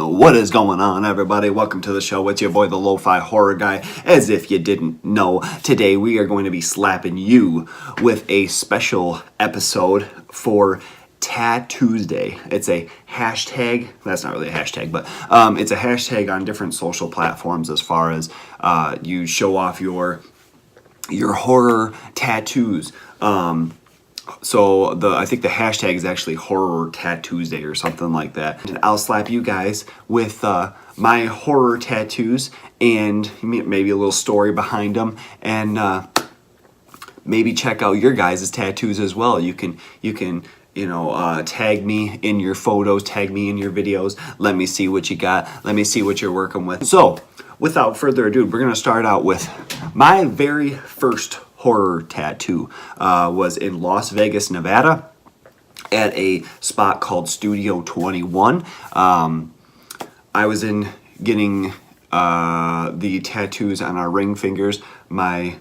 What is going on, everybody? Welcome to the show. It's your boy, the Lo-Fi Horror Guy. As if you didn't know, today we are going to be slapping you with a special episode for Tattoosday. It's a hashtag. That's not really a hashtag, but it's a hashtag on different social platforms as far as you show off your horror tattoos. So I think the hashtag is actually Horror Tattoosday or something like that. And I'll slap you guys with my horror tattoos and maybe a little story behind them, and maybe check out your guys' tattoos as well. You can tag me in your photos, tag me in your videos. Let me see what you got. Let me see what you're working with. So without further ado, we're gonna start out with my very first horror tattoo. Was in Las Vegas, Nevada, at a spot called Studio 21. I was in getting the tattoos on our ring fingers. My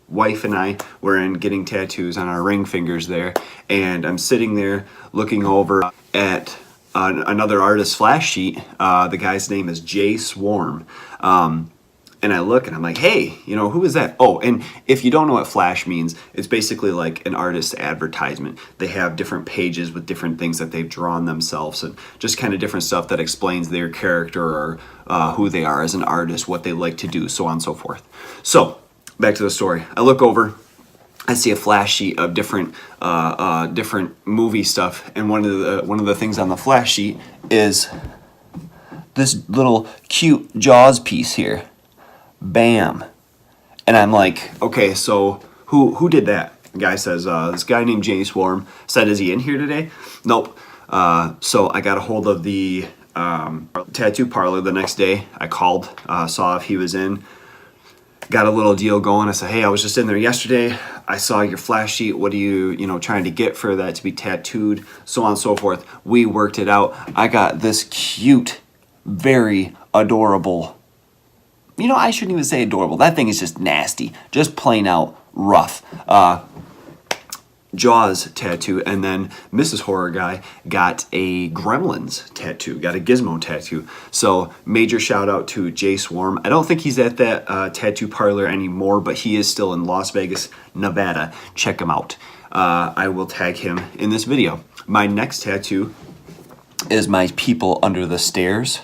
wife and I were in getting tattoos on our ring fingers there, and I'm sitting there looking over at another artist's flash sheet. The guy's name is Jay Swarm. And I look and I'm like, hey, who is that? Oh, and if you don't know what flash means, it's basically like an artist's advertisement. They have different pages with different things that they've drawn themselves and just kind of different stuff that explains their character or who they are as an artist, what they like to do, so on and so forth. So back to the story. I look over, I see a flash sheet of different movie stuff, and one of the things on the flash sheet is this little cute Jaws piece here. Bam. And I'm like, okay, so who did that? The guy says, this guy named Jay Swarm. Said, is he in here today? Nope. So I got a hold of the tattoo parlor the next day. I called, saw if he was in. Got a little deal going. I said, hey, I was just in there yesterday. I saw your flash sheet. What are you, trying to get for that to be tattooed? So on and so forth. We worked it out. I got this cute, very adorable, I shouldn't even say adorable. That thing is just nasty. Just plain out rough. Jaws tattoo. And then Mrs. Horror Guy got a Gremlins tattoo. Got a Gizmo tattoo. So major shout out to Jay Swarm. I don't think he's at that tattoo parlor anymore, but he is still in Las Vegas, Nevada. Check him out. I will tag him in this video. My next tattoo is my People Under the Stairs.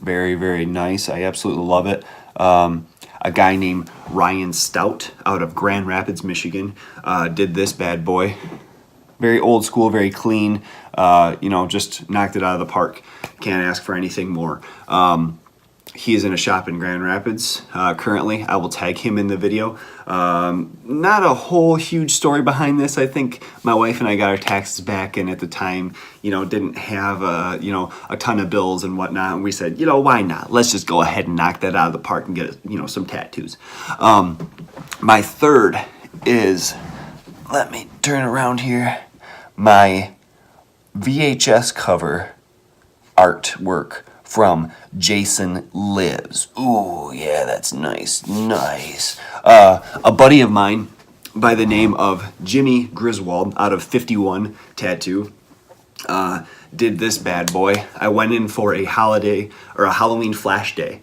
Very, very nice. I absolutely love it. A guy named Ryan Stout out of Grand Rapids, Michigan, did this bad boy. Very old school, very clean. Just knocked it out of the park. Can't ask for anything more. He is in a shop in Grand Rapids currently. I will tag him in the video. Not a whole huge story behind this. I think my wife and I got our taxes back, and at the time, didn't have a ton of bills and whatnot. And we said, why not? Let's just go ahead and knock that out of the park and get some tattoos. My third is, let me turn around here, my VHS cover artwork from Jason Lives. Ooh, yeah, that's nice. Nice. A buddy of mine by the name of Jimmy Griswold out of 51 Tattoo did this bad boy. I went in for a holiday or a Halloween flash day.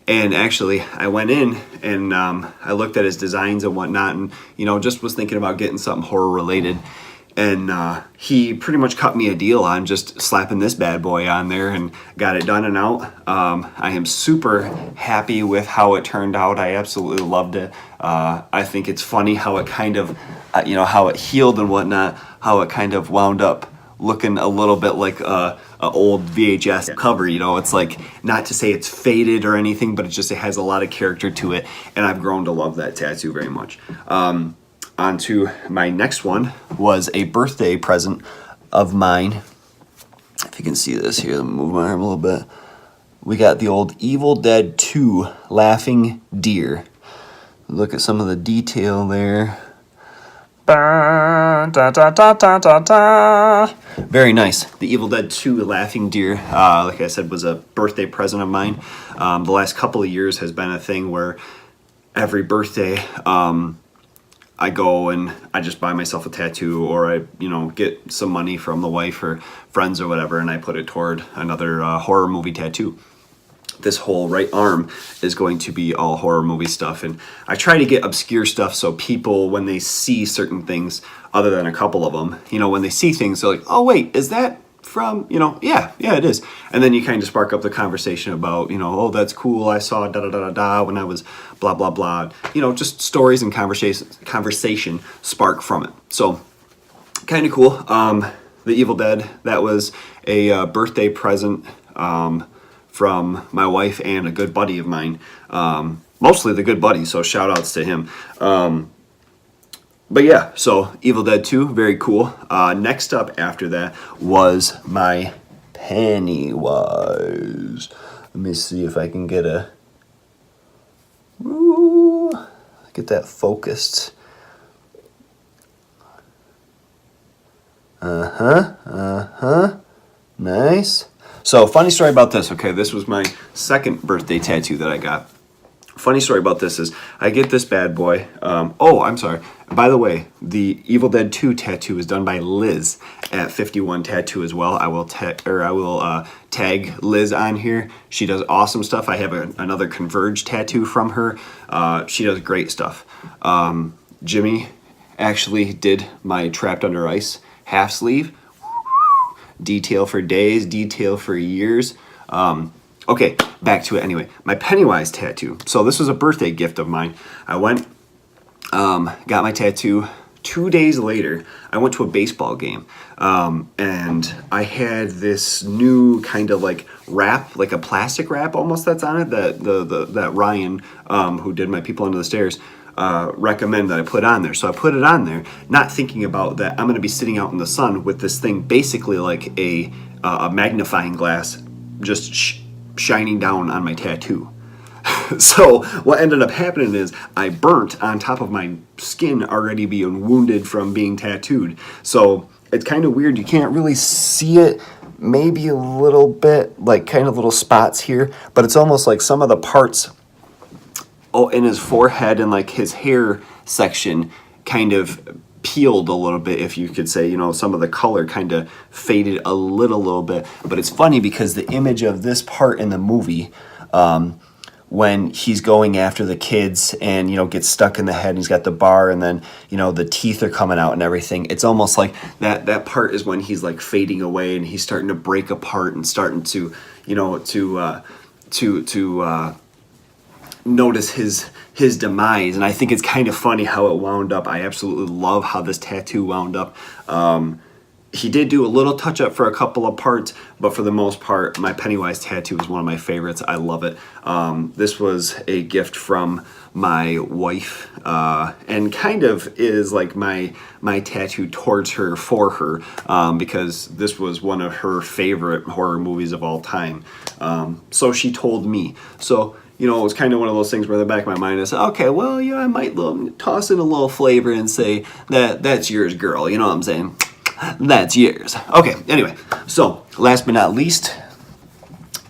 And actually, I went in and I looked at his designs and whatnot, and just was thinking about getting something horror related. And he pretty much cut me a deal on just slapping this bad boy on there and got it done and out. I am super happy with how it turned out. I absolutely loved it. I think it's funny how it kind of, how it healed and whatnot, how it kind of wound up looking a little bit like a old VHS cover. It's like, not to say it's faded or anything, but it has a lot of character to it. And I've grown to love that tattoo very much. On to my next one was a birthday present of mine. If you can see this here, let me move my arm a little bit. We got the old Evil Dead 2 Laughing Deer. Look at some of the detail there. Very nice. The Evil Dead 2 Laughing Deer, like I said, was a birthday present of mine. The last couple of years has been a thing where every birthday, I go and I just buy myself a tattoo, or I, get some money from the wife or friends or whatever, and I put it toward another horror movie tattoo. This whole right arm is going to be all horror movie stuff, and I try to get obscure stuff so people, when they see certain things, other than a couple of them, when they see things, they're like, oh wait, is that from, yeah, it is. And then you kind of spark up the conversation about, oh, that's cool, I saw da da da da da when I was blah blah blah. Just stories and conversation spark from it. So kind of cool. The Evil Dead, that was a birthday present from my wife and a good buddy of mine. Mostly the good buddy, so shout outs to him. But yeah, so Evil Dead 2, very cool. Next up after that was my Pennywise. Let me see if I can get that focused. Nice. So, funny story about this. Okay, this was my second birthday tattoo that I got. Funny story about this is I get this bad boy. I'm sorry. By the way, the Evil Dead 2 tattoo is done by Liz at 51 Tattoo as well. I will tag Liz on here. She does awesome stuff. I have another Converge tattoo from her. She does great stuff. Jimmy actually did my Trapped Under Ice half sleeve. Detail for days, detail for years. Okay, back to it anyway. My Pennywise tattoo. So this was a birthday gift of mine. I went, got my tattoo. 2 days later, I went to a baseball game, and I had this new kind of like wrap, like a plastic wrap almost that's on it, that Ryan, who did my People Under the Stairs, recommend that I put on there. So I put it on there, not thinking about that I'm going to be sitting out in the sun with this thing basically like a magnifying glass just shining down on my tattoo. So what ended up happening is I burnt on top of my skin already being wounded from being tattooed. So it's kind of weird. You can't really see it. Maybe a little bit, like kind of little spots here, but it's almost like some of the parts in his forehead and like his hair section kind of peeled a little bit, if you could say. Some of the color kind of faded a little bit. But it's funny because the image of this part in the movie, when he's going after the kids and gets stuck in the head and he's got the bar and then the teeth are coming out and everything, it's almost like that part is when he's like fading away and he's starting to break apart and starting to notice his demise. And I think it's kind of funny how it wound up. I absolutely love how this tattoo wound up. He did do a little touch up for a couple of parts, but for the most part, my Pennywise tattoo is one of my favorites. I love it. This was a gift from my wife, and kind of is like my tattoo towards her for her, because this was one of her favorite horror movies of all time. So she told me. So it was kind of one of those things where in the back of my mind I said, okay, well, I might toss in a little flavor and say that's yours, girl. You know what I'm saying? That's yours. Okay, anyway, so last but not least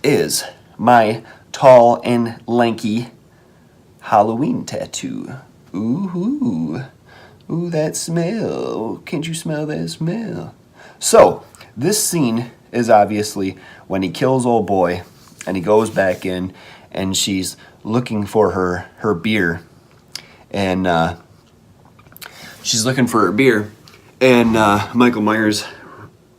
is my tall and lanky Halloween tattoo. Ooh, that smell. Can't you smell that smell? So, this scene is obviously when he kills old boy and he goes back in and she's looking for her beer. And she's looking for her beer. And Michael Myers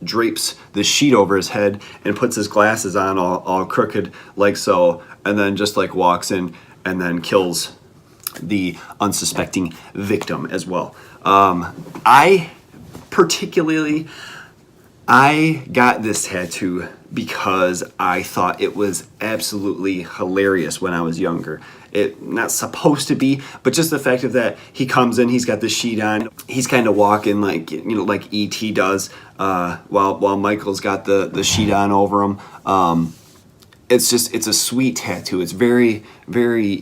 drapes the sheet over his head and puts his glasses on all crooked like so, and then just like walks in and then kills the unsuspecting victim as well. I got this tattoo because I thought it was absolutely hilarious when I was younger. It not supposed to be, but just the fact of that he comes in, he's got the sheet on, he's kind of walking like like E.T. does, while Michael's got the sheet on over him. It's a sweet tattoo. It's very, very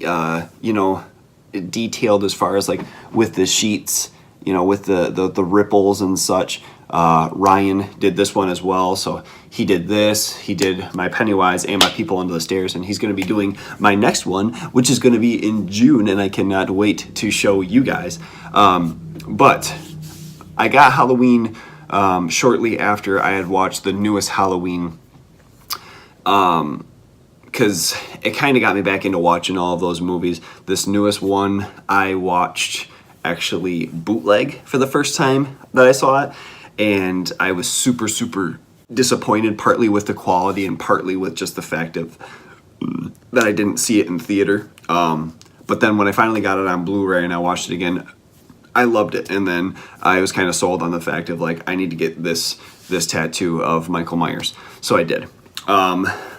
detailed as far as like with the sheets, with the ripples and such. Ryan did this one as well. So he did this, he did my Pennywise and my People Under the Stairs, and he's going to be doing my next one, which is going to be in June, and I cannot wait to show you guys. But I got Halloween shortly after I had watched the newest Halloween, because it kind of got me back into watching all of those movies. This newest one I watched actually bootleg for the first time that I saw it, and I was super, super disappointed, partly with the quality and partly with just the fact of that I didn't see it in theater. But then when I finally got it on Blu-ray and I watched it again, I loved it. And then I was kind of sold on the fact of like, I need to get this tattoo of Michael Myers. So I did.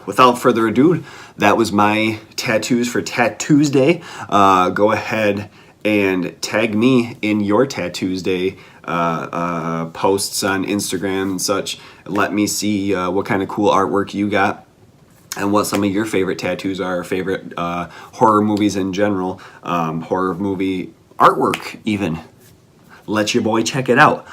Without further ado, that was my tattoos for Tattoosday. Go ahead and tag me in your Tattoosday posts on Instagram and such. Let me see what kind of cool artwork you got and what some of your favorite tattoos are, favorite horror movies in general, horror movie artwork even. Let your boy check it out.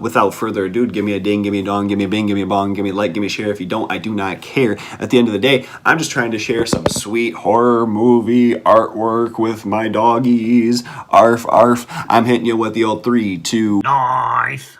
Without further ado, give me a ding, give me a dong, give me a bing, give me a bong, give me a like, give me a share. If you don't, I do not care. At the end of the day, I'm just trying to share some sweet horror movie artwork with my doggies. Arf, arf. I'm hitting you with the old 3, 2. Nice.